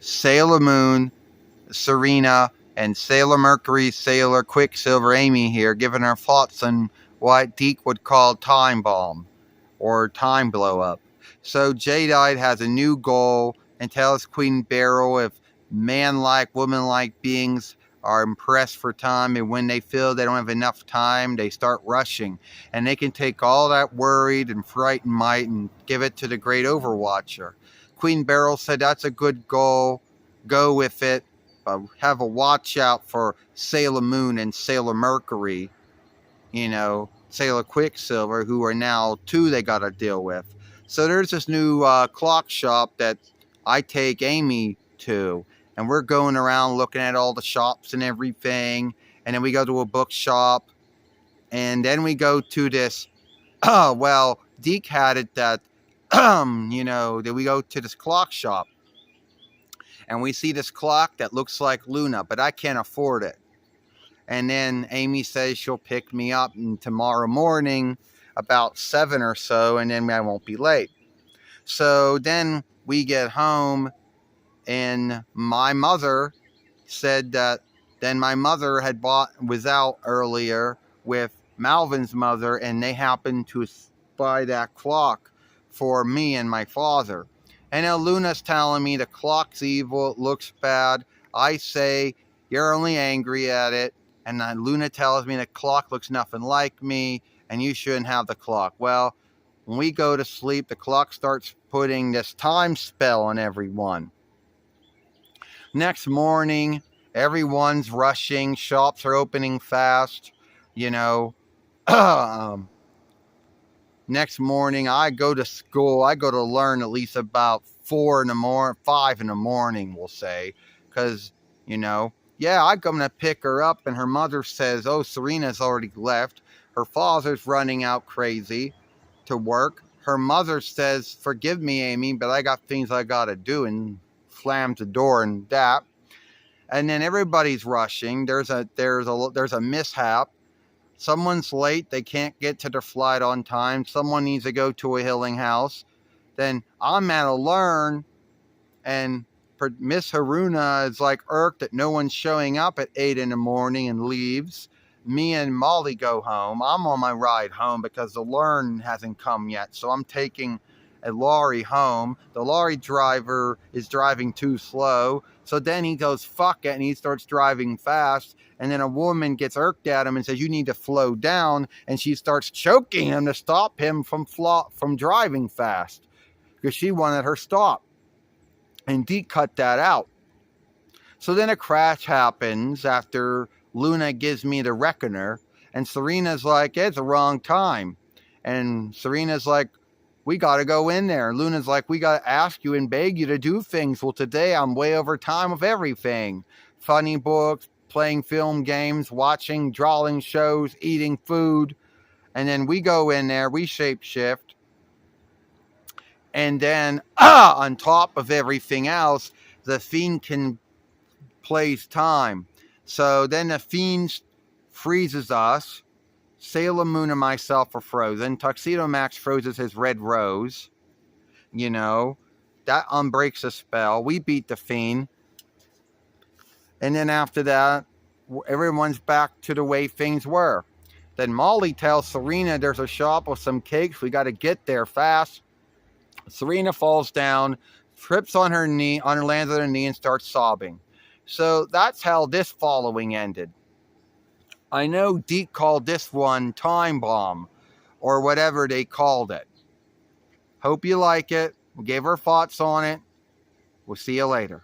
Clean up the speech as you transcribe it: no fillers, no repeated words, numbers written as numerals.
Sailor Moon, Serena, and Sailor Mercury, Sailor Quicksilver, Amy here, giving our thoughts on what Deke would call time bomb or time blow up. So Jadeite has a new goal and tells Queen Beryl if man-like, woman-like beings are impressed for time, and when they feel they don't have enough time, they start rushing. And they can take all that worried and frightened might and give it to the great Overwatcher. Queen Beryl said that's a good goal. Go with it. Have a watch out for Sailor Moon and Sailor Mercury, Sailor Quicksilver, who are now two they got to deal with. So there's this new clock shop that I take Amy to, and we're going around looking at all the shops and everything, and then we go to a bookshop, and then we go to this, Deke had it that, that we go to this clock shop, and we see this clock that looks like Luna, but I can't afford it. And then Amy says she'll pick me up tomorrow morning about 7 or so, and then I won't be late. So then we get home, and my mother said that then my mother was out earlier with Malvin's mother, and they happened to buy that clock for me and my father. And now Luna's telling me the clock's evil, it looks bad. I say, you're only angry at it. And then Luna tells me the clock looks nothing like me, and you shouldn't have the clock. Well, when we go to sleep, the clock starts putting this time spell on everyone. Next morning, everyone's rushing. Shops are opening fast, Next morning, I go to school. I go to learn at least about 5 in the morning, we'll say. Because, I'm going to pick her up. And her mother says, oh, Serena's already left. Her father's running out crazy to work. Her mother says, forgive me, Amy, but I got things I got to do. And slams the door and that. And then everybody's rushing. There's a mishap. Someone's late. They can't get to their flight on time. Someone needs to go to a healing house. Then I'm at a learn, and Miss Haruna is like irked that no one's showing up at 8 in the morning and leaves. Me and Molly go home. I'm on my ride home because the learn hasn't come yet. So I'm taking a lorry home. The lorry driver is driving too slow. So then he goes, fuck it, and he starts driving fast. And then a woman gets irked at him and says, you need to slow down. And she starts choking him to stop him from driving fast because she wanted her stop. And Deke cut that out. So then a crash happens after Luna gives me the reckoner. And Serena's like, it's the wrong time. And Serena's like, we got to go in there. And Luna's like, we got to ask you and beg you to do things. Well, today I'm way over time of everything. Funny books, playing film games, watching drawing shows, eating food. And then we go in there, we shapeshift. And then on top of everything else, the Fiend can plays time. So then the Fiend freezes us. Sailor Moon and myself are frozen. Tuxedo Max freezes his red rose. That unbreaks the spell. We beat the Fiend. And then after that, everyone's back to the way things were. Then Molly tells Serena there's a shop with some cakes. We got to get there fast. Serena falls down, trips on her knee, lands on her knee, and starts sobbing. So that's how this following ended. I know Deke called this one Time Bomb, or whatever they called it. Hope you like it. We gave our thoughts on it. We'll see you later.